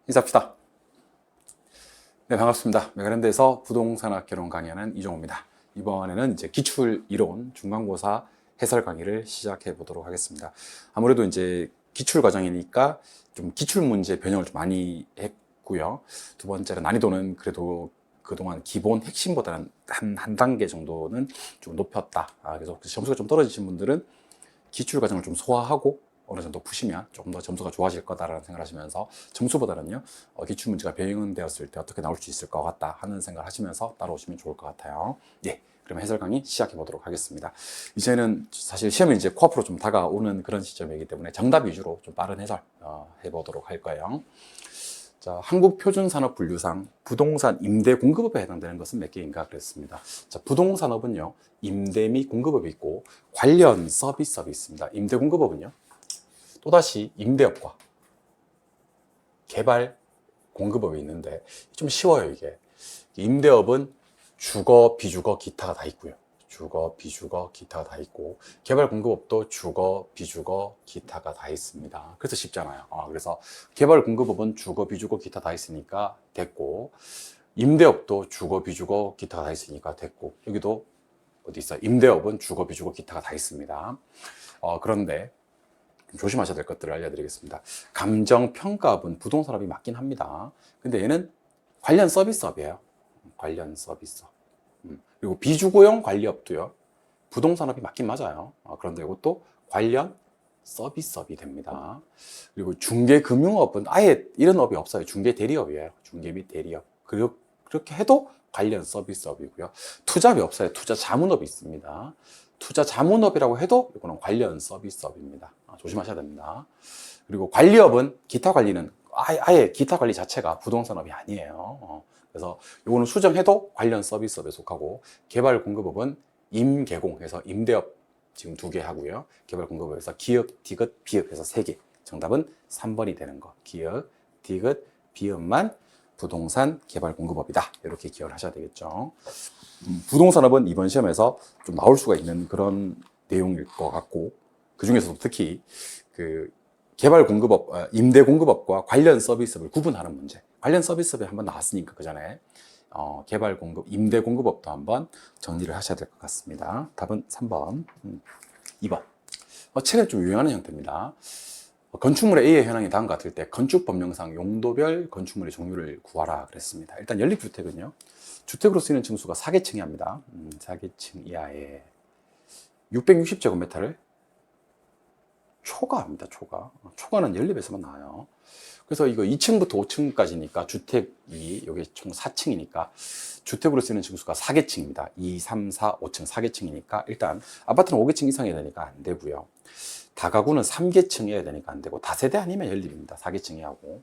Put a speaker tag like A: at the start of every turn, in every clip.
A: 인사합시다. 네, 반갑습니다. 메가랜드에서 부동산학 개론 강의하는 이종호입니다. 이번에는 이제 기출 이론 중간고사 해설 강의를 시작해 보도록 하겠습니다. 아무래도 이제 기출 과정이니까 좀 기출 문제 변형을 좀 많이 했고요. 두 번째는 난이도는 그래도 그동안 기본 핵심보다는 한 단계 정도는 좀 높였다. 그래서 점수가 좀 떨어지신 분들은 기출 과정을 좀 소화하고 어느 정도 푸시면 조금 더 점수가 좋아질 거다라는 생각을 하시면서 점수보다는요, 기출 문제가 변형되었을 때 어떻게 나올 수 있을 것 같다 하는 생각을 하시면서 따라오시면 좋을 것 같아요. 예. 그러면 해설 강의 시작해 보도록 하겠습니다. 이제는 사실 시험이 이제 코앞으로 좀 다가오는 그런 시점이기 때문에 정답 위주로 좀 빠른 해설 해보도록 할 거예요. 자, 한국표준산업분류상 부동산 임대 공급업에 해당되는 것은 몇 개인가 그랬습니다. 자, 부동산업은요, 임대 및 공급업이 있고 관련 서비스업이 있습니다. 임대 공급업은요, 또다시 임대업과 개발 공급업이 있는데 좀 쉬워요. 이게 임대업은 주거, 비주거, 기타가 다 있고요. 주거, 비주거, 기타가 다 있고 개발 공급업도 주거, 비주거, 기타가 다 있습니다. 그래서 쉽잖아요. 그래서 개발 공급업은 주거, 비주거, 기타 다 있으니까 됐고, 임대업도 주거, 비주거, 기타가 다 있으니까 됐고, 여기도 어디 있어요? 임대업은 주거, 비주거, 기타가 다 있습니다. 그런데 조심하셔야 될 것들을 알려드리겠습니다. 감정평가업은 부동산업이 맞긴 합니다. 근데 얘는 관련 서비스업이에요. 관련 서비스업. 그리고 비주거용 관리업도요, 부동산업이 맞긴 맞아요. 그런데 이것도 관련 서비스업이 됩니다. 그리고 중개금융업은 아예 이런 업이 없어요. 중개대리업이에요. 중개 및 대리업. 그리고 그렇게 해도 관련 서비스업이고요. 투자업이 없어요. 투자자문업이 있습니다. 투자자문업이라고 해도 이거는 관련 서비스업입니다. 조심하셔야 됩니다. 그리고 관리업은 기타 관리는 아예 기타 관리 자체가 부동산업이 아니에요. 그래서 이거는 수정해도 관련 서비스업에 속하고, 개발 공급업은 임개공해서 임대업 지금 2개 하고요. 개발 공급업에서 기업, 디귿, 비읍해서 3개. 정답은 3번이 되는 거. 기업, 디귿, 비읍만 부동산 개발 공급업이다. 이렇게 기억을 하셔야 되겠죠. 부동산업은 이번 시험에서 좀 나올 수가 있는 그런 내용일 것 같고, 그 중에서도 특히 그 개발 공급업, 임대 공급업과 관련 서비스업을 구분하는 문제. 관련 서비스업이 한번 나왔으니까 그 전에 개발 공급, 임대 공급업도 한번 정리를 하셔야 될 것 같습니다. 답은 3번, 2번. 최근에 좀 유행하는 형태입니다. 건축물의 A의 현황이 다음과 같을 때 건축법령상 용도별 건축물의 종류를 구하라 그랬습니다. 일단 연립주택은요, 주택으로 쓰이는 층수가 4계층이 합니다. 4계층 이하에 660제곱미터를 초과합니다. 초과는 연립에서만 나와요. 그래서 이거 2층부터 5층까지니까 주택이 여기 총 4층이니까 주택으로 쓰는 층수가 4계층입니다. 2, 3, 4, 5층 4계층이니까 일단 아파트는 5계층 이상이어야 되니까 안 되고요. 다가구는 3계층이어야 되니까 안 되고, 다세대 아니면 연립입니다. 4계층이 하고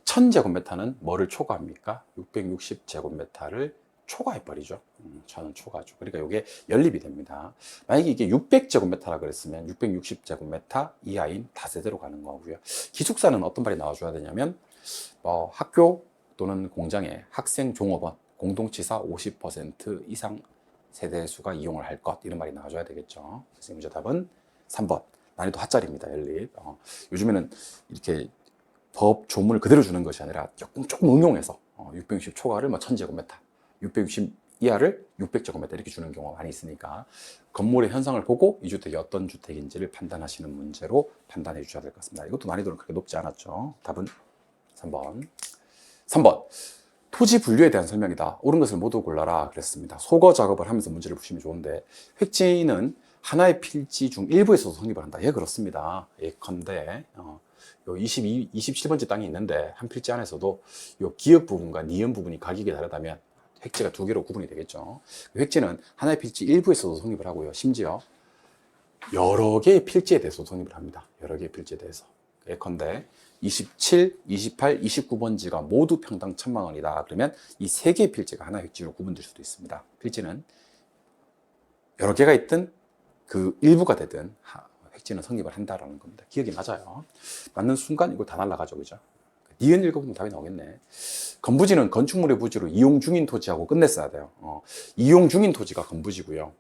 A: 1000제곱미터는 뭐를 초과합니까? 660제곱미터를 초과해버리죠. 1000은 초과죠. 그러니까 이게 연립이 됩니다. 만약에 이게 600제곱미터라 그랬으면 660제곱미터 이하인 다세대로 가는 거고요. 기숙사는 어떤 말이 나와줘야 되냐면, 학교 또는 공장에 학생 종업원 공동치사 50% 이상 세대수가 이용을 할 것, 이런 말이 나와줘야 되겠죠. 그래서 문제 답은 3번. 난이도 하짜리입니다. 연립. 요즘에는 이렇게 법 조문을 그대로 주는 것이 아니라 조금 응용해서 660 초과를 1000제곱미터, 660 이하를 600제곱미터 이렇게 주는 경우가 많이 있으니까 건물의 현상을 보고 이 주택이 어떤 주택인지를 판단하시는 문제로 판단해 주셔야 될 것 같습니다. 이것도 난이도는 그렇게 높지 않았죠. 답은 3번. 3번. 토지 분류에 대한 설명이다. 옳은 것을 모두 골라라 그랬습니다. 소거 작업을 하면서 문제를 푸시면 좋은데, 획지는 하나의 필지 중 일부에서 성립을 한다. 예, 그렇습니다. 예컨대 요 27번째 땅이 있는데 한 필지 안에서도 요 기역 부분과 니은 부분이 가격이 다르다면 획지가 2개로 구분이 되겠죠. 획지는 하나의 필지 일부에서도 성립을 하고요. 심지어 여러 개의 필지에 대해서 성립을 합니다. 여러 개의 필지에 대해서. 예컨대 27, 28, 29번지가 모두 평당 1000만 원이다. 그러면 이 3개의 필지가 하나의 획지로 구분될 수도 있습니다. 필지는 여러 개가 있든 그 일부가 되든 획지는 성립을 한다라는 겁니다. 기억이 맞아요. 맞는 순간 이거 다 날라가죠. 그죠? 니은 읽어보면 답이 나오겠네. 건부지는 건축물의 부지로 이용 중인 토지하고 끝냈어야 돼요. 이용 중인 토지가 건부지고요.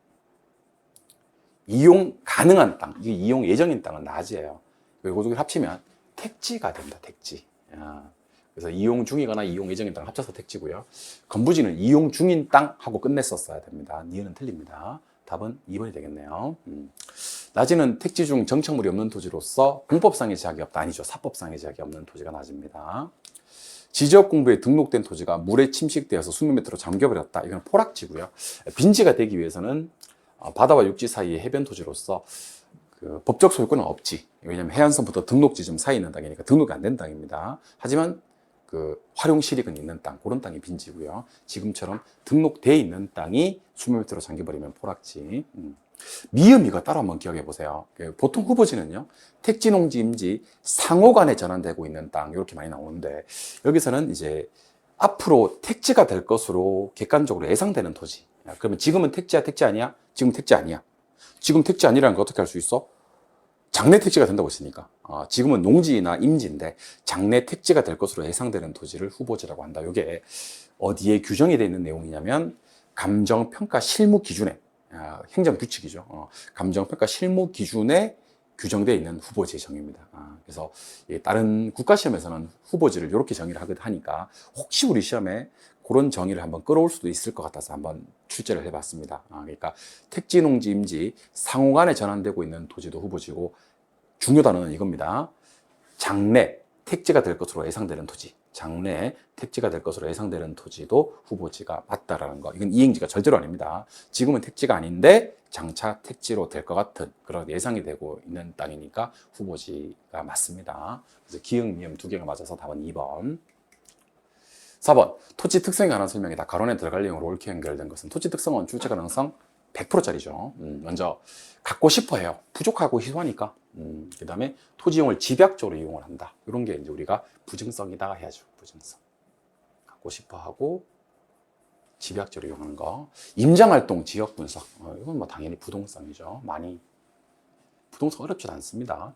A: 이용 가능한 땅, 이게 이용 예정인 땅은 낮이에요. 그리고 두 개를 합치면 택지가 됩니다. 택지. 그래서 이용 중이거나 이용 예정인 땅 합쳐서 택지고요. 건부지는 이용 중인 땅하고 끝냈었어야 됩니다. 니은은 틀립니다. 답은 2번이 되겠네요. 낮이는 택지 중 정착물이 없는 토지로서 공법상의 제약이 없다. 아니죠. 사법상의 제약이 없는 토지가 낮입니다. 지지역 공부에 등록된 토지가 물에 침식되어서 수면 밑으로 잠겨버렸다. 이건 포락지고요. 빈지가 되기 위해서는 바다와 육지 사이의 해변 토지로서 그 법적 소유권은 없지. 왜냐하면 해안선부터 등록 지점 사이에 있는 땅이니까 등록이 안 된 땅입니다. 하지만 그 활용 실익은 있는 땅, 그런 땅이 빈지고요. 지금처럼 등록돼 있는 땅이 수면 밑으로 잠겨버리면 포락지. 미음 이거 따로 한번 기억해 보세요. 보통 후보지는요, 택지, 농지, 임지 상호간에 전환되고 있는 땅 이렇게 많이 나오는데 여기서는 이제 앞으로 택지가 될 것으로 객관적으로 예상되는 토지. 그러면 지금은 택지야, 택지 아니야? 지금 택지 아니야. 지금 택지 아니라는 거 어떻게 할 수 있어? 장래 택지가 된다고 했으니까. 지금은 농지나 임지인데 장래 택지가 될 것으로 예상되는 토지를 후보지라고 한다. 이게 어디에 규정이 되어 있는 내용이냐면 감정평가 실무 기준에 행정규칙이죠. 감정평가 실무 기준에 규정되어 있는 후보지의 정의입니다. 그래서 다른 국가시험에서는 후보지를 이렇게 정의를 하니까 혹시 우리 시험에 그런 정의를 한번 끌어올 수도 있을 것 같아서 한번 출제를 해봤습니다. 그러니까 택지, 농지, 임지 상호간에 전환되고 있는 토지도 후보지고 중요 단어는 이겁니다. 장래 택지가 될 것으로 예상되는 토지, 장래 택지가 될 것으로 예상되는 토지도 후보지가 맞다라는 거. 이건 이행지가 절대로 아닙니다. 지금은 택지가 아닌데 장차 택지로 될 것 같은 그런 예상이 되고 있는 땅이니까 후보지가 맞습니다. 그래서 기역, 미음 두 개가 맞아서 답은 2번. 4번, 토지 특성에 관한 설명이다. 가론에 들어갈 내용으로 옳게 연결된 것은 토지 특성은 출제 가능성 100%짜리죠. 먼저 갖고 싶어 해요. 부족하고 희소하니까. 그 다음에 토지용을 집약적으로 이용을 한다. 이런 게 이제 우리가 부증성이다 해야죠. 부증성. 갖고 싶어 하고 집약적으로 이용하는 거. 임장활동 지역 분석. 이건 뭐 당연히 부동성이죠. 많이. 부동성 어렵지 않습니다.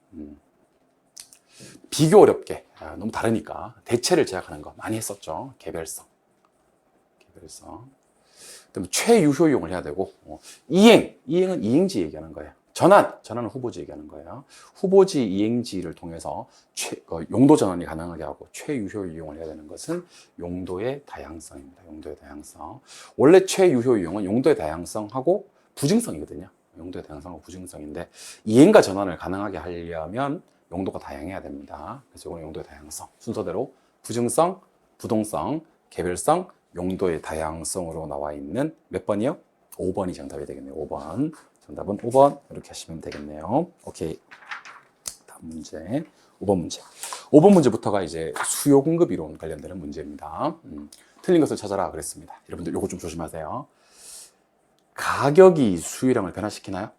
A: 비교 어렵게. 너무 다르니까. 대체를 제약하는 거 많이 했었죠. 개별성. 그다음에 최유효 이용을 해야 되고, 이행은 이행지 얘기하는 거예요. 전환은 후보지 얘기하는 거예요. 후보지 이행지를 통해서 용도 전환이 가능하게 하고 최유효 이용을 해야 되는 것은 용도의 다양성입니다. 용도의 다양성. 원래 최유효 이용은 용도의 다양성하고 부증성이거든요. 용도의 다양성하고 부증성인데 이행과 전환을 가능하게 하려면 용도가 다양해야 됩니다. 그래서 이거는 용도의 다양성. 순서대로 부증성, 부동성, 개별성, 용도의 다양성으로 나와 있는 몇 번이요? 5번이 정답이 되겠네요. 5번. 정답은 5번. 이렇게 하시면 되겠네요. 오케이. 다음 문제. 5번 문제. 5번 문제부터가 이제 수요 공급 이론 관련되는 문제입니다. 틀린 것을 찾아라 그랬습니다. 여러분들 요거 좀 조심하세요. 가격이 수요량을 변화시키나요?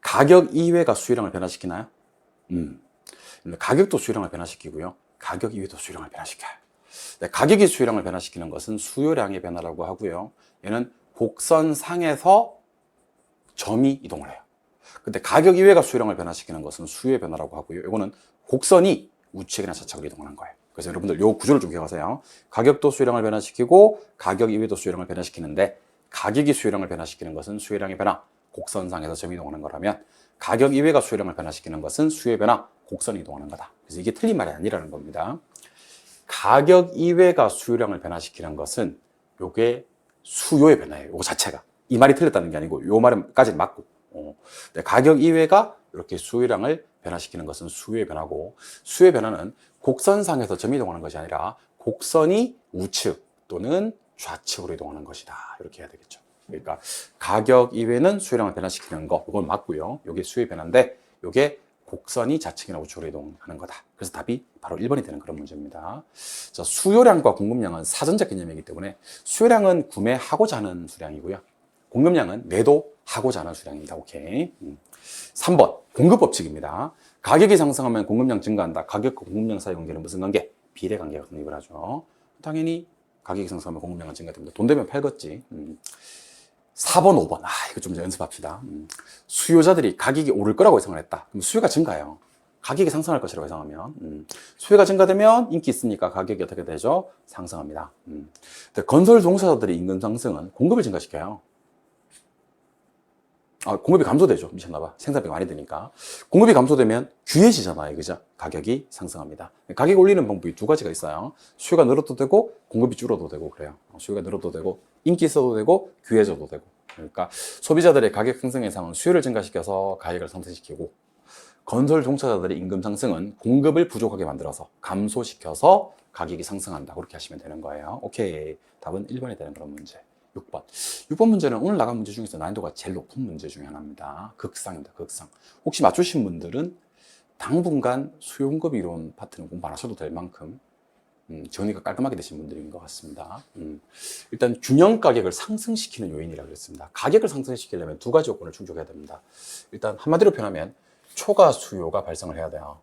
A: 가격 이외가 수요량을 변화시키나요? 가격도 수요량을 변화시키고요. 가격 이외도 수요량을 변화시켜요. 네, 가격이 수요량을 변화시키는 것은 수요량의 변화라고 하고요. 얘는 곡선상에서 점이 이동을 해요. 근데 가격 이외가 수요량을 변화시키는 것은 수요의 변화라고 하고요. 이거는 곡선이 우측이나 좌측으로 이동하는 거예요. 그래서 여러분들 이 구조를 좀 기억하세요. 가격도 수요량을 변화시키고 가격 이외도 수요량을 변화시키는데 가격이 수요량을 변화시키는 것은 수요량의 변화, 곡선상에서 점이 이동하는 거라면 가격 이외가 수요량을 변화시키는 것은 수요의 변화, 곡선이 이동하는 거다. 그래서 이게 틀린 말이 아니라는 겁니다. 가격 이외가 수요량을 변화시키는 것은 요게 수요의 변화예요. 요거 자체가. 이 말이 틀렸다는 게 아니고 요 말까지는 맞고. 가격 이외가 이렇게 수요량을 변화시키는 것은 수요의 변화고 수요의 변화는 곡선상에서 점이 이동하는 것이 아니라 곡선이 우측 또는 좌측으로 이동하는 것이다. 이렇게 해야 되겠죠. 그러니까 가격 이외는 수요량을 변화시키는 거 이건 맞고요. 요게 수요의 변화인데 요게 곡선이 좌측이나 우측으로 이동하는 거다. 그래서 답이 바로 1번이 되는 그런 문제입니다. 자, 수요량과 공급량은 사전적 개념이기 때문에 수요량은 구매하고자 하는 수량이고요. 공급량은 매도하고자 하는 수량입니다. 오케이. 3번 공급 법칙입니다. 가격이 상승하면 공급량 증가한다. 가격과 공급량 사이 관계는 무슨 관계? 비례 관계가 성립을 하죠. 당연히 가격이 상승하면 공급량은 증가됩니다. 돈 되면 팔겠지. 4번, 5번. 이거 좀 연습합시다. 수요자들이 가격이 오를 거라고 예상을 했다. 그럼 수요가 증가해요. 가격이 상승할 것이라고 예상하면. 수요가 증가되면 인기 있으니까 가격이 어떻게 되죠? 상승합니다. 근데 건설 종사자들의 임금 상승은 공급을 증가시켜요. 공급이 감소되죠. 미쳤나봐. 생산비가 많이 드니까. 공급이 감소되면 귀해지잖아요. 그죠? 가격이 상승합니다. 가격 올리는 방법이 두 가지가 있어요. 수요가 늘어도 되고, 공급이 줄어도 되고, 그래요. 수요가 늘어도 되고, 인기 있어도 되고, 귀해져도 되고. 그러니까 소비자들의 가격 상승 예상은 수요를 증가시켜서 가격을 상승시키고, 건설 종사자들의 임금 상승은 공급을 부족하게 만들어서 감소시켜서 가격이 상승한다. 그렇게 하시면 되는 거예요. 오케이. 답은 1번이 되는 그런 문제. 6번. 6번 문제는 오늘 나간 문제 중에서 난이도가 제일 높은 문제 중에 하나입니다. 극상입니다. 극상. 혹시 맞추신 분들은 당분간 수요공급 이론 파트는 공부 안 하셔도 될 만큼 정리가 깔끔하게 되신 분들인 것 같습니다. 일단 균형 가격을 상승시키는 요인이라고 했습니다. 가격을 상승시키려면 두 가지 요건을 충족해야 됩니다. 일단 한마디로 표현하면 초과 수요가 발생을 해야 돼요.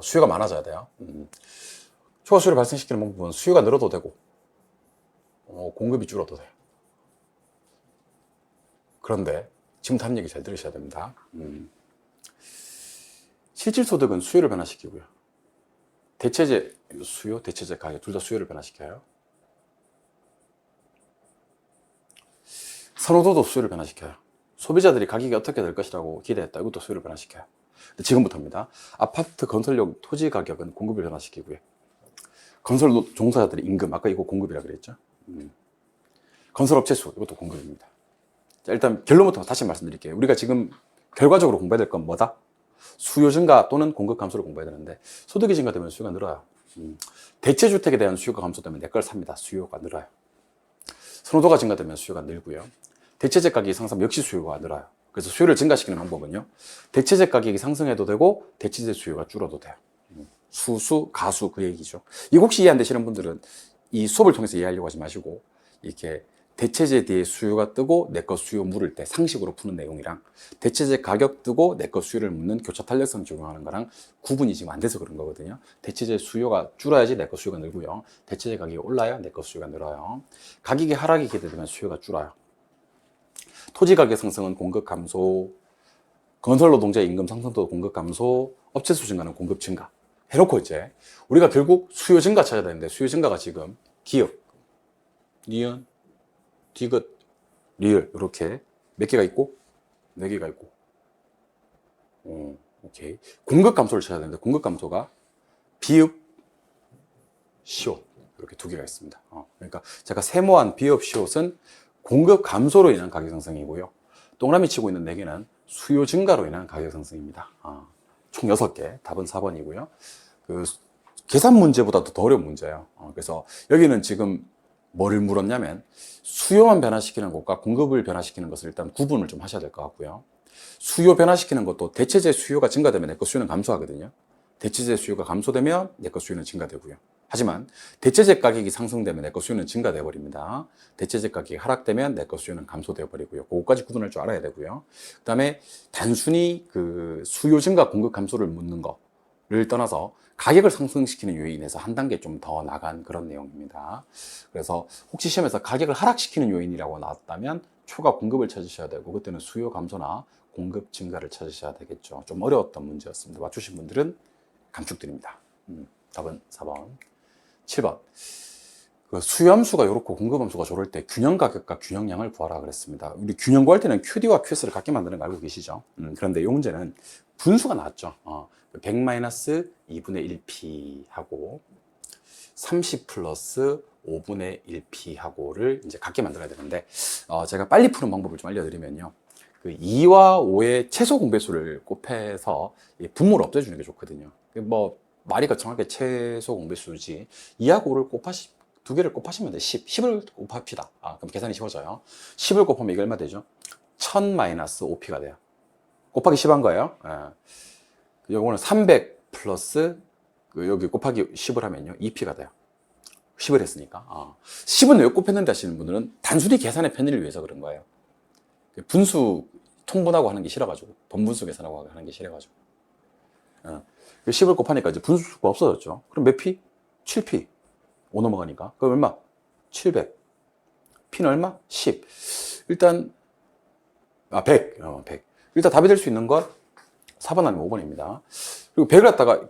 A: 수요가 많아져야 돼요. 초과 수요를 발생시키는 방법은 수요가 늘어도 되고 공급이 줄어도 돼요. 그런데 지금 하는 얘기 잘 들으셔야 됩니다. 실질소득은 수요를 변화시키고요. 대체재 수요, 대체재 가격 둘 다 수요를 변화시켜요. 선호도도 수요를 변화시켜요. 소비자들이 가격이 어떻게 될 것이라고 기대했다. 이것도 수요를 변화시켜요. 지금부터입니다. 아파트 건설용 토지 가격은 공급을 변화시키고요. 건설 종사자들의 임금, 아까 이거 공급이라 그랬죠. 건설업체 수, 이것도 공급입니다. 자, 일단 결론부터 다시 말씀드릴게요. 우리가 지금 결과적으로 공부해야 될 건 뭐다? 수요 증가 또는 공급 감소를 공부해야 되는데 소득이 증가되면 수요가 늘어요. 대체주택에 대한 수요가 감소되면 내 걸 삽니다. 수요가 늘어요. 선호도가 증가되면 수요가 늘고요. 대체재 가격이 상승하면 역시 수요가 늘어요. 그래서 수요를 증가시키는 방법은요. 대체재 가격이 상승해도 되고 대체재 수요가 줄어도 돼요. 수수, 가수 그 얘기죠. 이거 혹시 이해 안 되시는 분들은 이 수업을 통해서 이해하려고 하지 마시고 이렇게 대체재 뒤에 수요가 뜨고 내 거 수요 물을 때 상식으로 푸는 내용이랑 대체재 가격 뜨고 내 거 수요를 묻는 교차 탄력성 적용하는 거랑 구분이 지금 안 돼서 그런 거거든요. 대체재 수요가 줄어야지 내 거 수요가 늘고요. 대체재 가격이 올라야 내 거 수요가 늘어요. 가격이 하락이 기대되면 수요가 줄어요. 토지 가격 상승은 공급 감소, 건설 노동자 임금 상승도 공급 감소, 업체 수 증가는 공급 증가. 해놓고 이제 우리가 결국 수요 증가 찾아야 되는데 수요 증가가 지금 기업, 니은, 디귿, 리을 이렇게 몇 개가 있고 4개가 있고 오케이. 공급 감소를 찾아야 되는데 공급 감소가 비읍, 시옷 이렇게 2개가 있습니다. 그러니까 제가 세모한 비읍, 시옷은 공급 감소로 인한 가격 상승이고요. 동그라미 치고 있는 4개는 수요 증가로 인한 가격 상승입니다. 총 6개. 답은 4번이고요. 그 계산 문제보다도 더 어려운 문제예요. 그래서 여기는 지금 뭐를 물었냐면 수요만 변화시키는 것과 공급을 변화시키는 것을 일단 구분을 좀 하셔야 될 것 같고요. 수요 변화시키는 것도 대체재 수요가 증가되면 내 거 수요는 감소하거든요. 대체재 수요가 감소되면 내 거 수요는 증가되고요. 하지만 대체재 가격이 상승되면 내 거 수요는 증가되어 버립니다. 대체재 가격이 하락되면 내 거 수요는 감소되어 버리고요. 그것까지 구분할 줄 알아야 되고요. 그다음에 단순히 그 수요 증가 공급 감소를 묻는 거를 떠나서 가격을 상승시키는 요인에서 한 단계 좀 더 나간 그런 내용입니다. 그래서 혹시 시험에서 가격을 하락시키는 요인이라고 나왔다면 초과 공급을 찾으셔야 되고 그때는 수요 감소나 공급 증가를 찾으셔야 되겠죠. 좀 어려웠던 문제였습니다. 맞추신 분들은 감축드립니다. 답은 4번. 7번. 그 수요함수가 이렇고 공급함수가 저럴 때 균형 가격과 균형량을 구하라 그랬습니다. 우리 균형 구할 때는 QD와 QS를 같게 만드는 거 알고 계시죠? 그런데 이 문제는 분수가 나왔죠. 100-2분의 1p 하고 30 플러스 5분의 1p 하고를 이제 같게 만들어야 되는데 제가 빨리 푸는 방법을 좀 알려드리면요. 그 2와 5의 최소 공배수를 곱해서 분모를 없애주는 게 좋거든요. 뭐 말이 거창하게 최소 공배수지 2하고 5를 두 개를 곱하시면 돼. 10을 곱합시다. 그럼 계산이 쉬워져요. 10을 곱하면 이게 얼마 되죠? 1000-5p가 돼요. 곱하기 10한 거예요. 요거는 300 플러스 여기 곱하기 10을 하면요 2p가 돼요. 10을 했으니까 10은 왜 곱했는데 하시는 분들은 단순히 계산의 편의를 위해서 그런 거예요. 분수 통분하고 하는 게 싫어가지고 번분수 계산하고 하는 게 싫어가지고 10을 곱하니까 이제 분수가 없어졌죠. 그럼 몇 p? 7p 5 넘어가니까 그럼 얼마? 700 p는 얼마? 10 일단 100 일단 답이 될 수 있는 건 4번 아니면 5번입니다. 그리고 100을 갖다가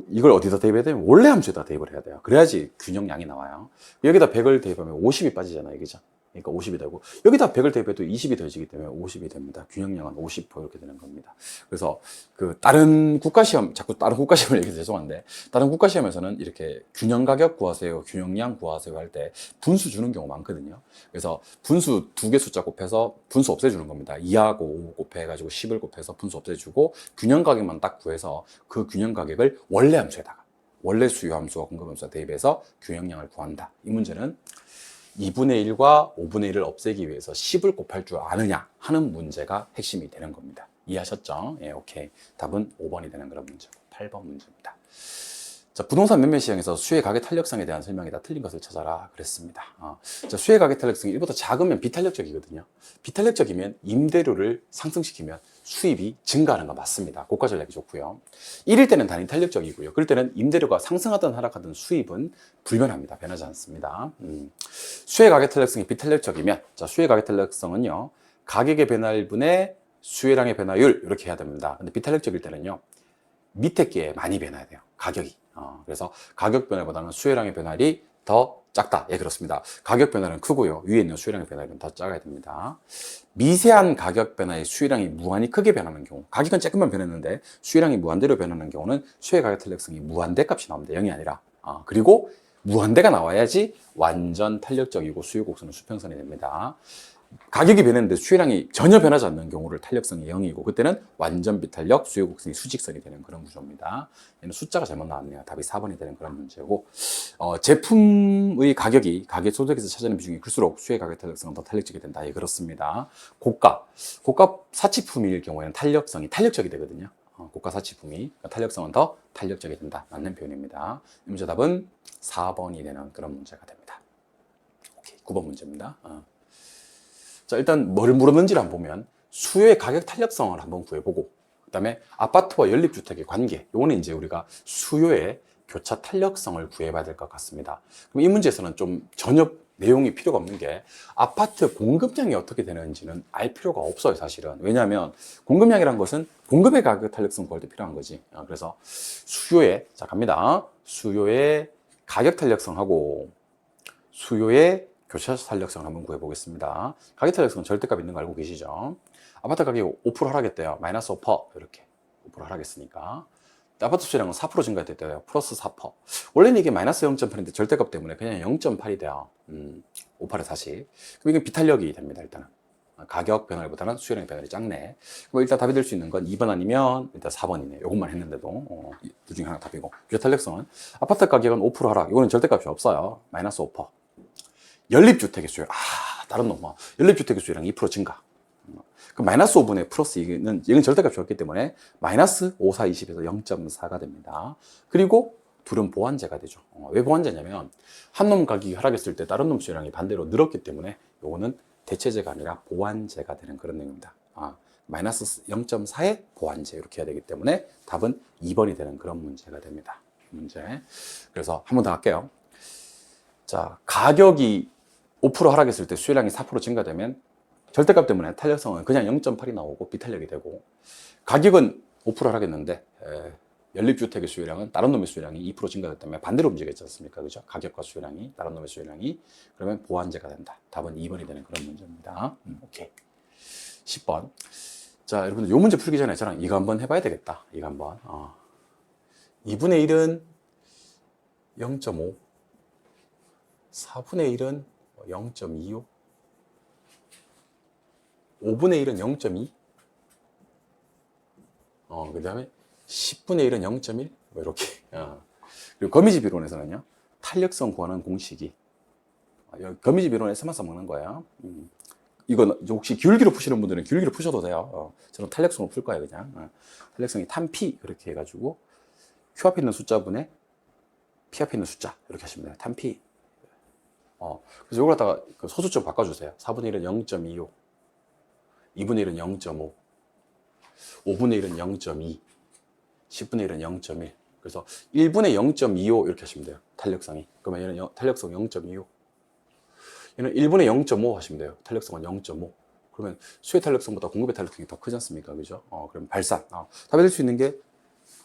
A: 이걸 어디다 대입해야 되면 원래 함수에다 대입을 해야 돼요. 그래야지 균형량이 나와요. 여기다 100을 대입하면 50이 빠지잖아요. 그죠? 그러니까 50이 되고, 여기다 100을 대입해도 20이 더해지기 때문에 50이 됩니다. 균형량은 50% 이렇게 되는 겁니다. 그래서 그 다른 국가시험, 자꾸 다른 국가시험을 얘기해서 죄송한데, 다른 국가시험에서는 이렇게 균형 가격 구하세요, 균형량 구하세요 할 때 분수 주는 경우 많거든요. 그래서 분수 2개 숫자 곱해서 분수 없애주는 겁니다. 2하고 5 곱해가지고 10을 곱해서 분수 없애주고, 균형 가격만 딱 구해서 그 균형 가격을 원래 함수에다가, 원래 수요 함수와 공급 함수와 대입해서 균형량을 구한다. 이 문제는 2분의 1과 5분의 1을 없애기 위해서 10을 곱할 줄 아느냐 하는 문제가 핵심이 되는 겁니다. 이해하셨죠? 예, 오케이. 답은 5번이 되는 그런 문제고, 8번 문제입니다. 자, 부동산 매매 시장에서 수혜 가격 탄력성에 대한 설명이 다 틀린 것을 찾아라 그랬습니다. 자, 수혜 가격 탄력성이 1보다 작으면 비탄력적이거든요. 비탄력적이면 임대료를 상승시키면 수입이 증가하는 거 맞습니다. 고가 전략이 좋고요. 1일 때는 단위 탄력적이고요. 그럴 때는 임대료가 상승하든 하락하든 수입은 불변합니다. 변하지 않습니다. 수혜 가격 탄력성이 비탄력적이면, 자, 수혜 가격 탄력성은요, 가격의 변화율분의 수혜량의 변화율 이렇게 해야 됩니다. 근데 비탄력적일 때는요, 밑에 게 많이 변해야 돼요. 가격이. 그래서 가격 변화보다는 수혜량의 변화율이 더 작다. 예, 그렇습니다. 가격 변화는 크고요. 위에 있는 수혜량의 변화율은 더 작아야 됩니다. 미세한 가격 변화의 수혜량이 무한히 크게 변하는 경우, 가격은 조금만 변했는데 수혜량이 무한대로 변하는 경우는 수혜 가격 탄력성이 무한대 값이 나옵니다. 0이 아니라. 그리고 무한대가 나와야지 완전 탄력적이고 수요 곡선은 수평선이 됩니다. 가격이 변했는데 수혜량이 전혀 변하지 않는 경우를 탄력성이 0이고, 그때는 완전 비탄력, 수요 곡선이 수직선이 되는 그런 구조입니다. 얘는 숫자가 잘못 나왔네요. 답이 4번이 되는 그런 문제고, 제품의 가격이 가격 소득에서 차지하는 비중이 클수록 수혜 가격 탄력성은 더 탄력적이 된다. 예, 그렇습니다. 고가 사치품일 경우에는 탄력적이 되거든요. 고가 사치품이, 그러니까 탄력성은 더 탄력적이 된다. 맞는 표현입니다. 이 문제 답은 4번이 되는 그런 문제가 됩니다. 오케이, 9번 문제입니다. 자, 일단 뭘 물었는지를 한번 보면 수요의 가격 탄력성을 한번 구해보고, 그 다음에 아파트와 연립주택의 관계, 요거는 이제 우리가 수요의 교차 탄력성을 구해봐야 될 것 같습니다. 그럼 이 문제에서는 좀 전혀 내용이 필요가 없는 게, 아파트 공급량이 어떻게 되는지는 알 필요가 없어요, 사실은. 왜냐하면 공급량이란 것은 공급의 가격 탄력성 구할 때 필요한 거지. 그래서 수요의, 자, 갑니다. 수요의 가격 탄력성하고 수요의 교차 탄력성을 한번 구해보겠습니다. 가격 탄력성은 절대값 있는 거 알고 계시죠? 아파트 가격이 5% 하락했대요. 마이너스 5%. 이렇게 5% 하락했으니까. 아파트 수요량은 4% 증가했대요. 플러스 4%. 원래는 이게 마이너스 0.8인데 절대값 때문에 그냥 0.8이 돼요. 5%에 40. 그럼 이건 비탄력이 됩니다, 일단은. 가격 변화율보다는 수요량 변화율이 작네. 그럼 일단 답이 될 수 있는 건 2번 아니면 일단 4번이네. 요것만 했는데도. 둘 중에 하나 답이고. 교차 탄력성은 아파트 가격은 5% 하락. 이거는 절대값이 없어요. 마이너스 5%. 연립주택의 수요. 다른 놈. 연립주택의 수요량 2% 증가. 그 마이너스 5분의 플러스 이건 절대값이 없기 때문에 마이너스 5, 4, 20에서 0.4가 됩니다. 그리고 둘은 보완제가 되죠. 왜 보완제냐면 한 놈 가격이 하락했을 때 다른 놈 수요량이 반대로 늘었기 때문에 요거는 대체제가 아니라 보완제가 되는 그런 내용입니다. 마이너스 0.4의 보완제 이렇게 해야 되기 때문에 답은 2번이 되는 그런 문제가 됩니다. 문제. 그래서 한 번 더 할게요. 자, 가격이 5% 하락했을 때 수요량이 4% 증가되면 절대값 때문에 탄력성은 그냥 0.8이 나오고 비탄력이 되고, 가격은 5% 하락했는데 연립주택의 수요량은 다른 놈의 수요량이 2% 증가됐다면 반대로 움직였지 않습니까? 그죠? 가격과 수요량이, 다른 놈의 수요량이. 그러면 보완제가 된다. 답은 2번이 되는 그런 문제입니다. 오케이. 10번. 자, 여러분들 이 문제 풀기 전에 저랑 이거 한번 해봐야 되겠다. 이거 한번. 2분의 1은 0.5. 4분의 1은 0.25. 5분의 1은 0.2. 그 다음에 10분의 1은 0.1. 이렇게. 그리고 거미집 이론에서는요, 탄력성 구하는 공식이, 거미집 이론에서만 써먹는 거예요. 이건 혹시 기울기로 푸시는 분들은 기울기로 푸셔도 돼요. 저는 탄력성으로 풀 거예요, 그냥. 탄력성이 탄P 이렇게 해가지고 Q 앞에 있는 숫자분의 P 앞에 있는 숫자 이렇게 하시면 돼요. 탄P. 그래서 이걸 갖다가 소수점 바꿔주세요. 4분의 1은 0.25, 2분의 1은 0.5, 5분의 1은 0.2, 10분의 1은 0.1. 그래서 1분의 0.25 이렇게 하시면 돼요. 탄력성이. 그러면 얘는 탄력성 0.25. 얘는 1분의 0.5 하시면 돼요. 탄력성은 0.5. 그러면 수의 탄력성보다 공급의 탄력성이 더 크지 않습니까? 그죠? 그럼 발산. 답이 될 수 있는 게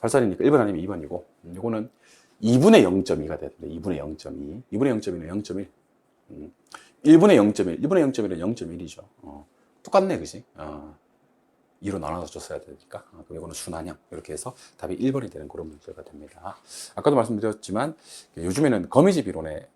A: 발산이니까 1번 아니면 2번이고, 이거는 2분의 0.2가 됩니다. 2분의 0.2. 2분의 0.2는 0.1. 1분의 0.1, 1분의 0.1은 0.1이죠. 똑같네, 그지? 2로 나눠서 줬어야 되니까. 그럼 이거는 순환형. 이렇게 해서 답이 1번이 되는 그런 문제가 됩니다. 아까도 말씀드렸지만, 요즘에는 거미집 이론에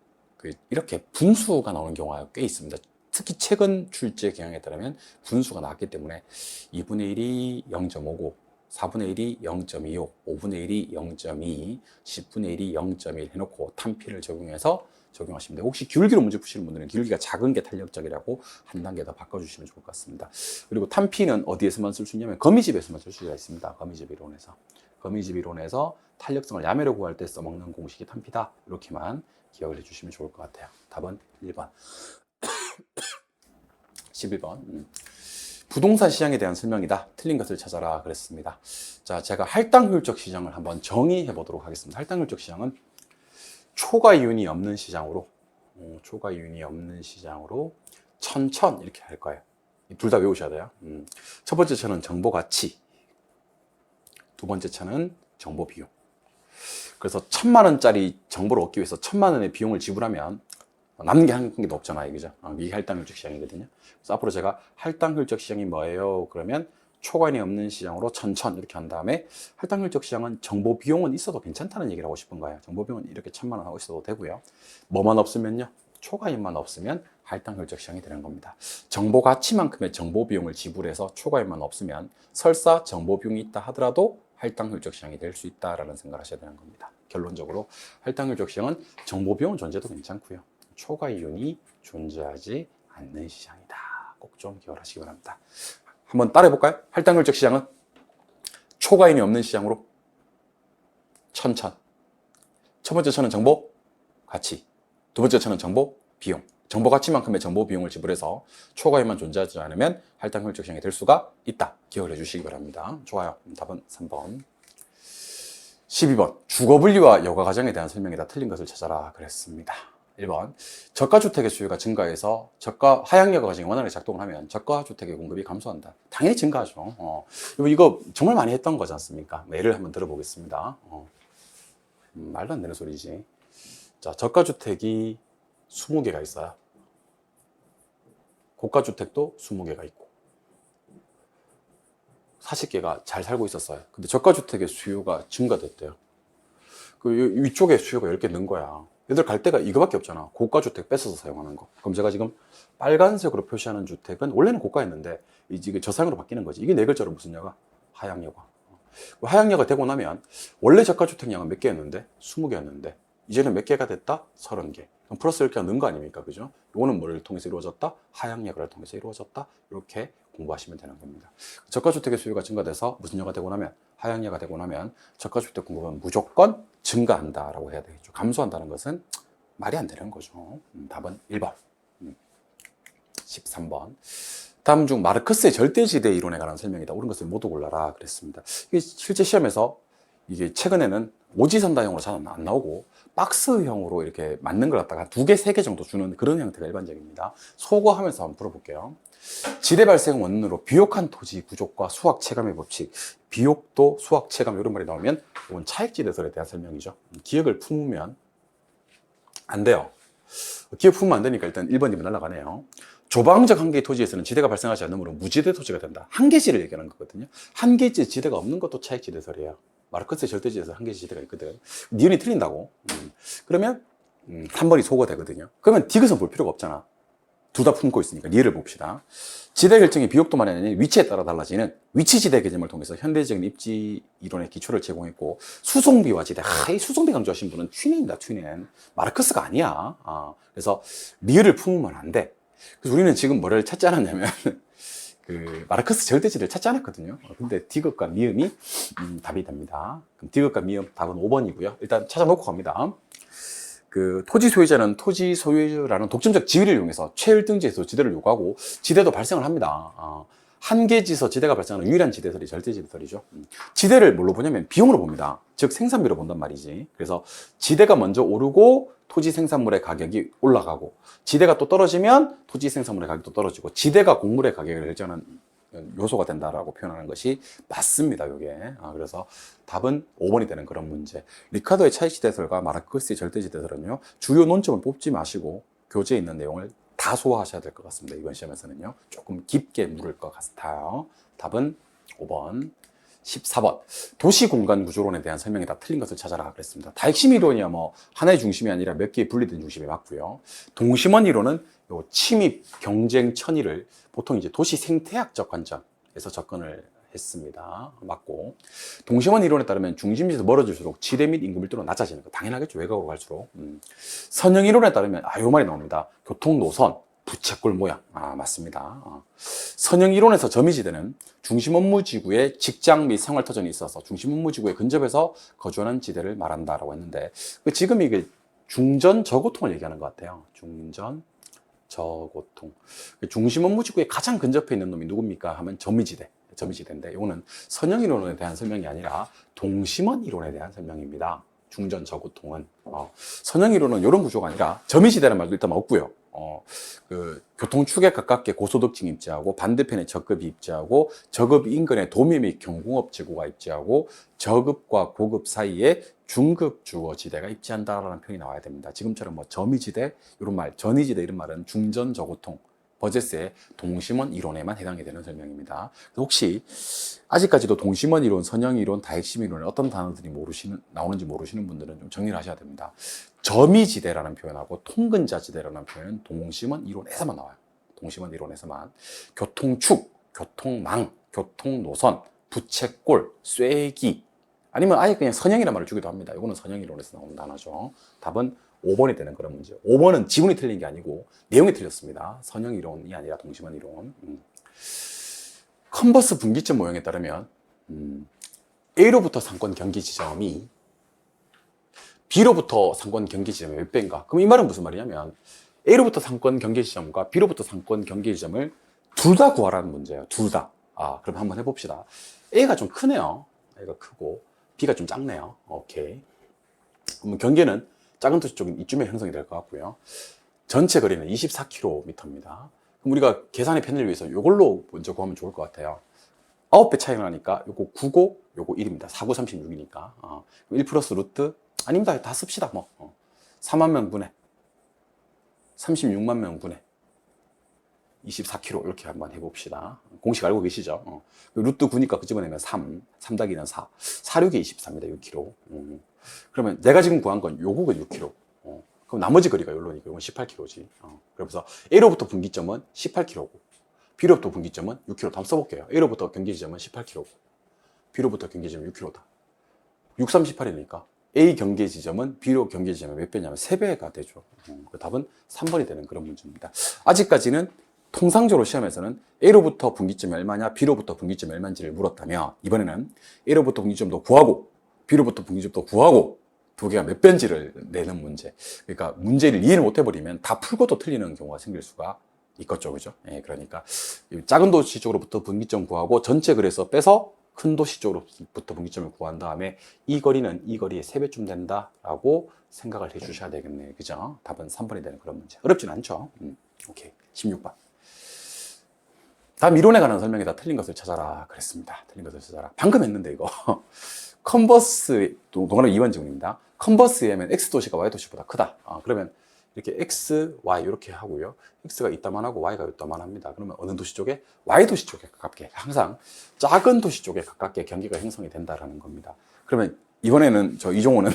A: 이렇게 분수가 나오는 경우가 꽤 있습니다. 특히 최근 출제 경향에 따르면 분수가 나왔기 때문에 2분의 1이 0.59, 4분의 1이 0.25, 5분의 1이 0.2, 10분의 1이 0.1 해놓고 탄피를 적용해서 적용하시면 돼요. 혹시 기울기로 문제 푸시는 분들은 기울기가 작은 게 탄력적이라고 한 단계 더 바꿔주시면 좋을 것 같습니다. 그리고 탄피는 어디에서만 쓸 수 있냐면 거미집에서만 쓸 수가 있습니다. 거미집 이론에서. 거미집 이론에서 탄력성을 야매로 구할 때 써먹는 공식이 탄피다. 이렇게만 기억을 해주시면 좋을 것 같아요. 답은 1번. 11번. 부동산 시장에 대한 설명이다. 틀린 것을 찾아라. 그랬습니다. 자, 제가 할당효율적 시장을 한번 정의해 보도록 하겠습니다. 할당효율적 시장은 초과이윤이 없는 시장으로, 천천 이렇게 할 거예요. 둘 다 외우셔야 돼요. 첫 번째 차는 정보 가치, 두 번째 차는 정보 비용. 그래서 1,000만 원짜리 정보를 얻기 위해서 1,000만 원의 비용을 지불하면 남는 게 한 개도 없잖아요. 그죠? 이게 할당효율적 시장이거든요. 그래서 앞으로 제가 할당효율적 시장이 뭐예요? 그러면 초과이윤이 없는 시장으로 천천 이렇게 한 다음에 할당효율적 시장은 정보 비용은 있어도 괜찮다는 얘기를 하고 싶은 거예요. 정보 비용은 이렇게 1,000만 원 하고 있어도 되고요. 뭐만 없으면요? 초과이윤만 없으면 할당효율적 시장이 되는 겁니다. 정보 가치만큼의 정보 비용을 지불해서 초과이윤만 없으면 설사 정보 비용이 있다 하더라도 할당효율적 시장이 될 수 있다라는 생각을 하셔야 되는 겁니다. 결론적으로 할당효율적 시장은 정보 비용 존재도 괜찮고요. 초과이윤이 존재하지 않는 시장이다. 꼭 좀 기억하시기 바랍니다. 한번 따라해 볼까요? 할당효율적 시장은 초과이윤이 없는 시장으로 천천. 첫 번째 천은 정보 가치, 두 번째 천은 정보 비용. 정보 가치만큼의 정보 비용을 지불해서 초과이윤만 존재하지 않으면 할당효율적 시장이 될 수가 있다. 기억을 해주시기 바랍니다. 좋아요. 답은 3번. 12번. 주거분리와 여가가정에 대한 설명이다. 틀린 것을 찾아라. 그랬습니다. 1번. 저가주택의 수요가 증가해서 하향여가 과정이 원활하게 작동을 하면 저가주택의 공급이 감소한다. 당연히 증가하죠. 이거 정말 많이 했던 거지 않습니까? 예를 한번 들어보겠습니다. 말도 안 되는 소리지. 자, 저가주택이 20개가 있어요. 고가주택도 20개가 있고 40개가 잘 살고 있었어요. 근데 저가주택의 수요가 증가됐대요. 위쪽에 수요가 10개 는 거야. 얘들 갈 데가 이거밖에 없잖아. 고가주택 뺏어서 사용하는 거. 그럼 제가 지금 빨간색으로 표시하는 주택은 원래는 고가였는데 이제 저상으로 바뀌는 거지. 이게 네 글자로 무슨 여가? 하향여가. 하향여가 되고 나면 원래 저가주택량은 몇 개였는데? 20개였는데 이제는 몇 개가 됐다? 30개. 그럼 플러스 10개가 는 거 아닙니까? 그죠? 이거는 뭐를 통해서 이루어졌다? 하향여가를 통해서 이루어졌다? 이렇게 공부하시면 되는 겁니다. 저가주택의 수요가 증가돼서 무슨 여가 되고 나면? 하향여가 되고 나면 저가주택 공급은 무조건 증가한다라고 해야 되겠죠. 감소한다는 것은 말이 안 되는 거죠. 답은 1번. 13번. 다음 중 마르크스의 절대지대 이론에 관한 설명이다. 옳은 것을 모두 골라라. 그랬습니다. 이게 실제 시험에서 이게 최근에는 오지선다형으로 잘 안 나오고 박스형으로 이렇게 맞는 걸 갖다가 2개, 3개 정도 주는 그런 형태가 일반적입니다. 소거하면서 한번 풀어볼게요. 지대 발생 원인으로 비옥한 토지 구조과 수학 체감의 법칙, 비옥도 수학 체감 이런 말이 나오면 이건 차액지대설에 대한 설명이죠. 기억을 품으면 안 돼요. 기억 품으면 안 되니까 일단 1번이면 날아가네요. 조방적 한계의 토지에서는 지대가 발생하지 않으므로 무지대 토지가 된다. 한계지를 얘기하는 거거든요. 한계지 지대가 없는 것도 차액지대설이에요. 마르크스의 절대지대에서 한계지 지대가 있거든. 니은이 틀린다고. 그러면 3번이 소거되거든요. 그러면 디귿은 볼 필요가 없잖아. 둘 다 품고 있으니까 니은을 봅시다. 지대 결정이 비옥도만이 아닌 위치에 따라 달라지는 위치지대 개념을 통해서 현대적인 입지 이론의 기초를 제공했고 수송비와 지대. 이 수송비 강조하신 분은 튜넨이다. 튜넨. 마르크스가 아니야. 그래서 니은을 품으면 안 돼. 그래서 우리는 지금 뭐를 찾지 않았냐면 마르크스 절대지대를 찾지 않았거든요. 근데 디귿과 미음이 답이 됩니다. 그럼 디귿과 미음 답은 5번이고요. 일단 찾아놓고 갑니다. 토지 소유자는 토지 소유라는 독점적 지위를 이용해서 최일등지에서 지대를 요구하고 지대도 발생을 합니다. 한계지서 지대가 발생하는 유일한 지대설이 절대지대설이죠. 지대를 뭘로 보냐면 비용으로 봅니다. 즉 생산비로 본단 말이지. 그래서 지대가 먼저 오르고 토지 생산물의 가격이 올라가고 지대가 또 떨어지면 토지 생산물의 가격도 떨어지고 지대가 곡물의 가격을 결정하는 요소가 된다라고 표현하는 것이 맞습니다. 이게. 그래서 답은 5번이 되는 그런 문제. 리카르도의 차익지대설과 마르크스의 절대지대설은요. 주요 논점을 뽑지 마시고 교재에 있는 내용을 다 소화하셔야 될 것 같습니다. 이번 시험에서는요. 조금 깊게 물을 것 같아요. 답은 5번. 14번. 도시 공간 구조론에 대한 설명이 다 틀린 것을 찾아라 그랬습니다. 다 핵심 이론이야 뭐 하나의 중심이 아니라 몇 개의 분리된 중심이 맞고요. 동심원 이론은 요 침입, 경쟁, 천의를 보통 이제 도시 생태학적 관점에서 접근을 했습니다. 맞고. 동심원 이론에 따르면 중심지에서 멀어질수록 지대 및 인구 밀도는 낮아지는 거 당연하겠죠. 외곽으로 갈수록. 선형 이론에 따르면 요 말이 나옵니다. 교통 노선, 부채꼴 모양. 맞습니다. 선형 이론에서 점이지대는 중심 업무 지구에 직장 및 생활 터전이 있어서 중심 업무 지구에 근접해서 거주하는 지대를 말한다라고 했는데 지금 이게 중전 저고통을 얘기하는 것 같아요. 중전 저고통. 중심 업무 지구에 가장 근접해 있는 놈이 누굽니까? 하면 점이지대인데 이거는 선형 이론에 대한 설명이 아니라 동심원 이론에 대한 설명입니다. 중전 저고통은 선형 이론은 이런 구조가 아니라 점이지대라는 말도 일단 없고요. 교통축에 가깝게 고소득층이 입지하고 반대편에 저급이 입지하고 저급 인근에 도매 및 경공업 지구가 입지하고 저급과 고급 사이에 중급 주거지대가 입지한다라는 표현이 나와야 됩니다. 지금처럼 뭐 점이지대 이런 말, 전이지대 이런 말은 중전 저고통 버제스의 동심원 이론에만 해당이 되는 설명입니다. 혹시 아직까지도 동심원 이론, 선형 이론, 다핵심 이론에 어떤 단어들이 나오는지 모르시는 분들은 좀 정리를 하셔야 됩니다. 점이지대라는 표현하고 통근자지대라는 표현은 동심원 이론에서만 나와요. 동심원 이론에서만. 교통축, 교통망, 교통노선, 부채꼴, 쐐기 아니면 아예 그냥 선형이라는 말을 주기도 합니다. 이거는 선형 이론에서 나오는 단어죠. 답은 5번이 되는 그런 문제. 5번은 지문이 틀린 게 아니고 내용이 틀렸습니다. 선형 이론이 아니라 동심원 이론. 컨버스 분기점 모형에 따르면 A로부터 상권 경계 지점이 B로부터 상권 경계 지점의 몇 배인가? 그럼 이 말은 무슨 말이냐면 A로부터 상권 경계 지점과 B로부터 상권 경계 지점을 둘 다 구하라는 문제예요. 둘 다. 그럼 한번 해봅시다. A가 좀 크네요. A가 크고 B가 좀 작네요. 오케이. 그럼 경계는 작은 도시 쪽은 이쯤에 형성이 될 것 같고요. 전체 거리는 24km입니다. 그럼 우리가 계산의 편의를 위해서 이걸로 먼저 구하면 좋을 것 같아요. 9배 차이가 나니까 요거 9고 요거 1입니다. 4구 36이니까 1 플러스 루트 아닙니다. 다 씁시다. 4만 명 분의 36만 명 분의 24km 이렇게 한번 해봅시다. 공식 알고 계시죠? 루트 9니까 그 집어내면 3 더하기는 4 4, 6에 24입니다. 6km. 그러면 내가 지금 구한 건 요거가 6km. 그럼 나머지 거리가 요로니까 이건 18km지. 그래서 A로부터 분기점은 18km고 B로부터 분기점은 6km. 한번 써볼게요. A로부터 경계 지점은 18km고 B로부터 경계 지점은 6km다. 6, 3, 18이니까 A 경계 지점은 B로 경계 지점의 몇 배냐면 3배가 되죠. 그 답은 3번이 되는 그런 문제입니다. 아직까지는 통상적으로 시험에서는 A로부터 분기점이 얼마냐, B로부터 분기점이 얼마인지를 물었다면 이번에는 A로부터 분기점도 구하고 B로부터 분기점도 구하고 두 개가 몇 배인지를 내는 문제. 그러니까 문제를 이해를 못 해버리면 다 풀고도 틀리는 경우가 생길 수가 있겠죠, 그죠? 그러니까 작은 도시 쪽으로부터 분기점 구하고 전체 그래서 빼서 큰 도시 쪽으로부터 분기점을 구한 다음에 이 거리는 이 거리의 3배쯤 된다라고 생각을 해주셔야 되겠네요, 그죠? 답은 3번이 되는 그런 문제. 어렵진 않죠? 오케이. 16번. 다음 이론에 관한 설명이 다 틀린 것을 찾아라 그랬습니다. 틀린 것을 찾아라. 방금 했는데 이거. 컨버스, 동그라미 2번 질문입니다. 컨버스에면 X도시가 Y도시보다 크다. 그러면 이렇게 X, Y 이렇게 하고요. X가 이따만 하고 Y가 이따만 합니다. 그러면 어느 도시 쪽에? Y도시 쪽에 가깝게. 항상 작은 도시 쪽에 가깝게 경계가 형성이 된다라는 겁니다. 그러면 이번에는 이종호는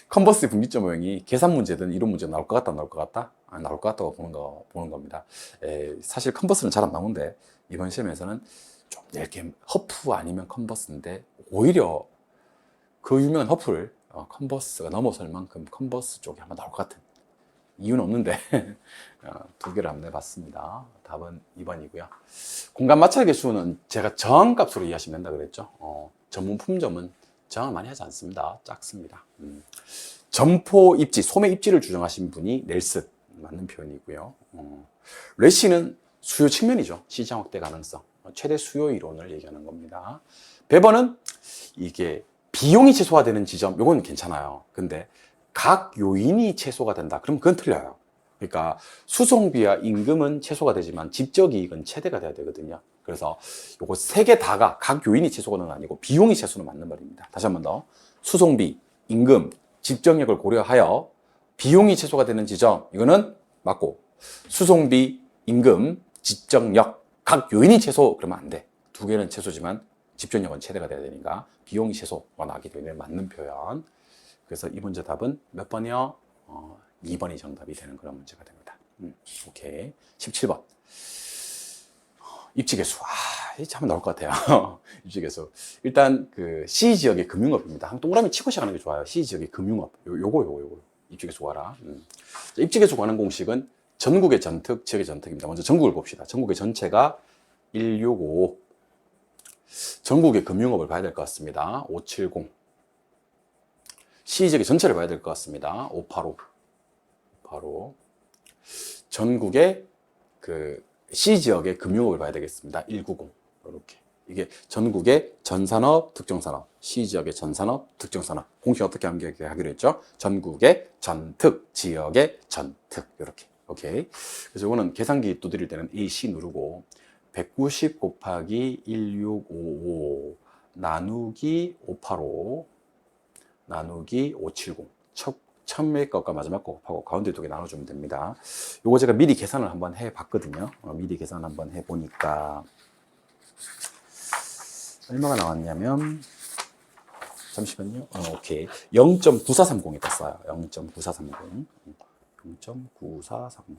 A: 컨버스 분기점 모형이 계산 문제든 이론 문제 나올 것 같다, 나올 것 같다? 나올 것 같다고 보는 겁니다. 사실 컨버스는 잘 안 나오는데 이번 시험에서는 좀 이렇게 허프 아니면 컨버스인데 오히려 그 유명한 허프를 컨버스가 넘어설 만큼 컨버스 쪽이 아마 나올 것 같은 이유는 없는데 두 개를 한번 내봤습니다. 답은 2번이고요. 공간 마찰계 수는 제가 정함값으로 이해하시면 된다 그랬죠. 전문 품점은 정함을 많이 하지 않습니다. 작습니다. 점포 입지, 소매 입지를 주장하신 분이 넬슨 맞는 표현이고요. 레시는 수요 측면이죠. 시장 확대 가능성. 최대 수요 이론을 얘기하는 겁니다. 배번은 이게 비용이 최소화되는 지점, 요건 괜찮아요. 근데 각 요인이 최소가 된다. 그럼 그건 틀려요. 그러니까 수송비와 임금은 최소가 되지만 집적 이익은 최대가 돼야 되거든요. 그래서 요거 세 개 다가 각 요인이 최소는 아니고 비용이 최소는 맞는 말입니다. 다시 한 번 더. 수송비, 임금, 집적력을 고려하여 비용이 최소가 되는 지점, 이거는 맞고 수송비, 임금, 집정력, 각 요인이 최소 그러면 안 돼. 두 개는 최소지만 집정력은 최대가 돼야 되니까 비용이 최소가 나기 때문에 맞는 표현. 그래서 이 문제 답은 몇 번이요? 2번이 정답이 되는 그런 문제가 됩니다. 오케이. 17번. 입지계수. 이게 참 나올 것 같아요. 입지계수. 일단 그 C 지역의 금융업입니다. 한 동그라미 치고 시작하는 게 좋아요. C 지역의 금융업. 요거. 입지계수 가라. 입지계수 관한 공식은 전국의 전특, 지역의 전특입니다. 먼저 전국을 봅시다. 전국의 전체가 1655. 전국의 금융업을 봐야 될 것 같습니다. 570. C 지역의 전체를 봐야 될 것 같습니다. 585. 전국의 그 C 지역의 금융업을 봐야 되겠습니다. 190. 이렇게. 이게 전국의 전산업, 특정산업, C 지역의 전산업, 특정산업. 공식 어떻게 하기로 했죠? 전국의 전특, 지역의 전특. 이렇게. 오케이. 그래서 이거는 계산기 두드릴 때는 A, C 누르고 190 곱하기 1655 나누기 585 나누기 570. 첫 맨 것과 마지막 것하고 가운데 두 개 나눠주면 됩니다. 요거 제가 미리 계산을 한번 해봤거든요. 미리 계산 한번 해보니까 얼마가 나왔냐면 잠시만요. 오케이. 0.9430이 떴어요. 0.9430. 0.9430.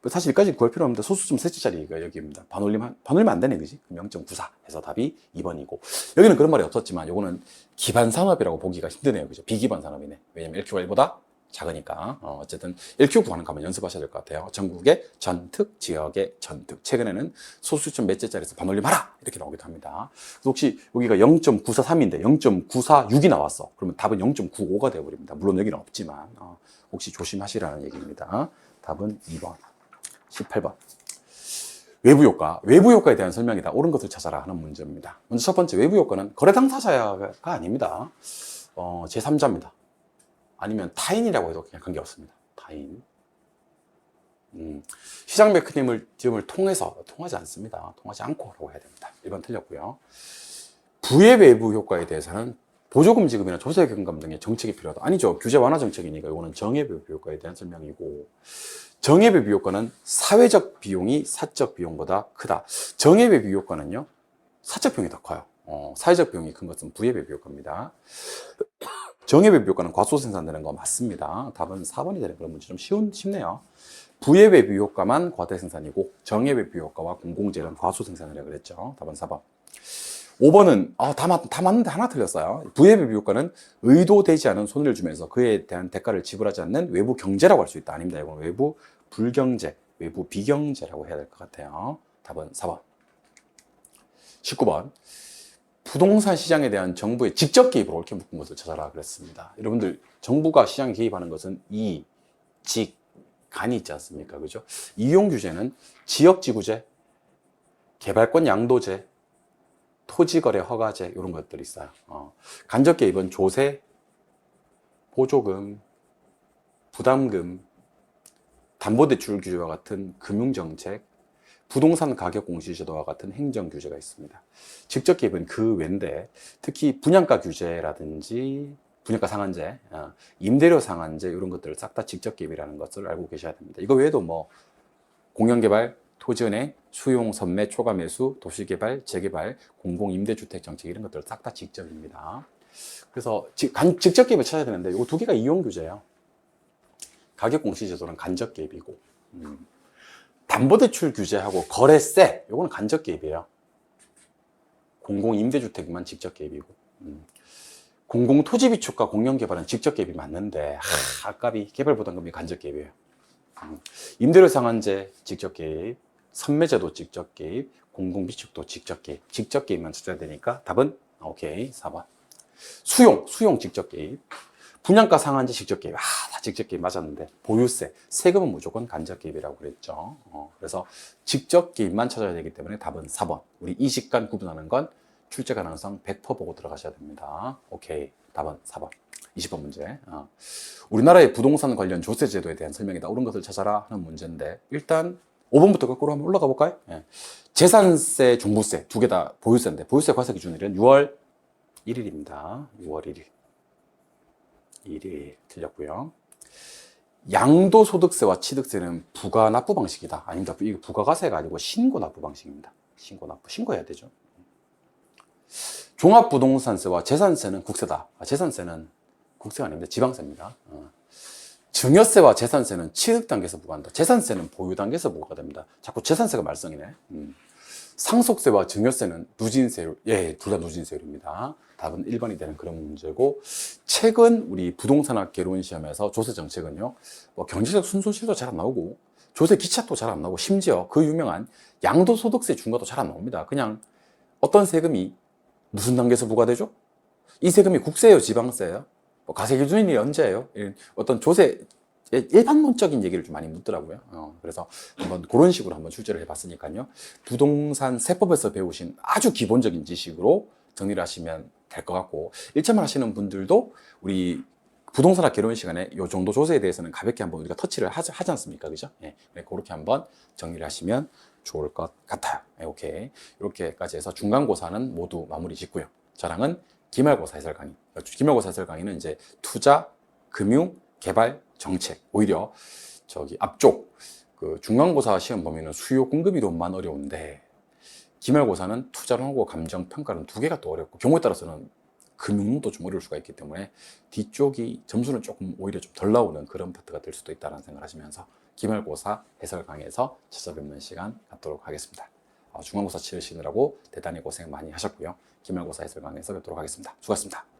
A: 사실 여기까지 구할 필요 없는데 소수점 셋째짜리가 여기입니다. 반올리면 안 되네, 그지? 그럼 0.94 해서 답이 2번이고. 여기는 그런 말이 없었지만 요거는 기반 산업이라고 보기가 힘드네요, 그죠? 비기반 산업이네. 왜냐면 LQ가 1보다 작으니까. 어쨌든 LQ 구하는 거 한번 연습하셔야 될 것 같아요. 전국의 전특, 지역의 전특. 최근에는 소수점 몇째짜리에서 반올림하라 이렇게 나오기도 합니다. 그래서 혹시 여기가 0.943인데 0.946이 나왔어. 그러면 답은 0.95가 되어버립니다. 물론 여기는 없지만 혹시 조심하시라는 얘기입니다. 답은 2번. 18번. 외부 효과. 외부 효과에 대한 설명이다. 옳은 것을 찾아라 하는 문제입니다. 먼저 첫 번째, 외부 효과는 거래 당사자가 아닙니다. 제3자입니다. 아니면 타인이라고 해도 그냥 관계없습니다. 타인. 시장 메커니즘을 통하지 않습니다. 통하지 않고라고 해야 됩니다. 1번 틀렸고요. 부의 외부 효과에 대해서는 보조금 지급이나 조세 경감 등의 정책이 필요하다. 아니죠. 규제 완화 정책이니까 이거는 정의 외부 효과에 대한 설명이고, 정의 외부 효과는 사회적 비용이 사적 비용보다 크다. 정의 외부 효과는요, 사적 비용이 더 커요. 사회적 비용이 큰 것은 부의 외부 효과입니다. 정의 외부 효과는 과소 생산되는 거 맞습니다. 답은 4번이 되는 그런 문제 좀 쉽네요. 부의 외부 효과만 과대 생산이고 정의 외부 효과와 공공재는 과소 생산이라고 그랬죠. 답은 4번. 5번은 다 맞는데 하나 틀렸어요. 부의 외부 효과는 의도되지 않은 손해를 주면서 그에 대한 대가를 지불하지 않는 외부 경제라고 할 수 있다. 아닙니다. 이건 외부 불경제, 외부 비경제라고 해야 될 것 같아요. 답은 4번. 19번. 부동산 시장에 대한 정부의 직접 개입으로 옳게 묶은 것을 찾아라 그랬습니다. 여러분들, 정부가 시장에 개입하는 것은 이, 직, 간이 있지 않습니까? 그죠? 이용 규제는 지역지구제, 개발권 양도제, 토지거래 허가제 이런 것들이 있어요. 간접 개입은 조세, 보조금, 부담금, 담보대출 규제와 같은 금융정책, 부동산 가격 공시제도와 같은 행정 규제가 있습니다. 직접 개입은 그 외인데 특히 분양가 규제라든지 분양가 상한제, 임대료 상한제 이런 것들을 싹 다 직접 개입이라는 것을 알고 계셔야 됩니다. 이거 외에도 뭐 공영개발, 토지은행, 수용, 선매, 초과 매수, 도시개발, 재개발, 공공임대주택 정책 이런 것들 싹 다 직접입니다. 그래서 직접 개입을 찾아야 되는데 이 두 개가 이용 규제예요. 가격 공시제도는 간접 개입이고, 담보대출 규제하고 거래세 이거는 간접 개입이에요. 공공임대주택만 직접 개입이고, 공공토지비축과 공영개발은 직접 개입이 맞는데 아깝이 개발부담금이 간접 개입이에요. 임대료 상한제 직접 개입, 선매제도 직접 개입, 공공비축도 직접 개입. 직접 개입만 찾아야 되니까 답은 오케이 4번. 수용 직접 개입, 분양가 상한제 직접 개입. 다 직접 개입 맞았는데 보유세, 세금은 무조건 간접 개입이라고 그랬죠. 그래서 직접 개입만 찾아야 되기 때문에 답은 4번. 우리 이식간 구분하는 건 출제 가능성 100% 보고 들어가셔야 됩니다. 오케이. 답은 4번. 20번 문제. 우리나라의 부동산 관련 조세 제도에 대한 설명이다. 옳은 것을 찾아라 하는 문제인데 일단 5번부터 거꾸로 한번 올라가 볼까요? 예. 재산세, 종부세 두 개 다 보유세인데 보유세 과세 기준일은 6월 1일입니다. 6월 1일. 1일 틀렸고요. 양도소득세와 취득세는 부가납부 방식이다. 아닙니다. 이게 부가가세가 아니고 신고납부 방식입니다. 신고해야 되죠. 종합부동산세와 재산세는 국세다. 재산세는 국세가 아닙니다. 지방세입니다. 증여세와 재산세는 취득 단계에서 부과한다. 재산세는 보유 단계에서 부과가 됩니다. 자꾸 재산세가 말썽이네. 상속세와 증여세는 누진세율, 예, 둘 다 누진세율입니다. 답은 1번이 되는 그런 문제고, 최근 우리 부동산학 개론 시험에서 조세 정책은요, 뭐 경제적 순손실도 잘 안 나오고, 조세 기차도 잘 안 나오고, 심지어 그 유명한 양도소득세 중과도 잘 안 나옵니다. 그냥 어떤 세금이 무슨 단계에서 부과되죠? 이 세금이 국세예요, 지방세예요? 뭐 가세 기준이 언제예요? 어떤 조세 일반론적인 얘기를 좀 많이 묻더라고요. 그래서 한번 그런 식으로 한번 출제를 해봤으니까요. 부동산 세법에서 배우신 아주 기본적인 지식으로 정리를 하시면 될 것 같고, 1차만 하시는 분들도 우리 부동산학 개론 시간에 이 정도 조세에 대해서는 가볍게 한번 우리가 터치를 하지 않습니까? 그죠? 네, 그렇게 한번 정리를 하시면 좋을 것 같아요. 네, 오케이. 이렇게까지 해서 중간고사는 모두 마무리 짓고요. 저랑은 기말고사 해설 강의. 기말고사 해설 강의는 이제 투자, 금융, 개발, 정책. 오히려 저기 앞쪽 그 중간고사 시험 보면은 수요 공급 이론만 어려운데, 기말고사는 투자론하고 감정 평가론 두 개가 또 어렵고, 경우에 따라서는 금융도 좀 어려울 수가 있기 때문에 뒤쪽이 점수는 조금 오히려 좀 덜 나오는 그런 파트가 될 수도 있다는 생각을 하시면서 기말고사 해설 강의에서 찾아뵙는 시간 갖도록 하겠습니다. 중간고사 치르시느라고 대단히 고생 많이 하셨고요. 기말고사 해설 강의에서 뵙도록 하겠습니다. 수고하셨습니다.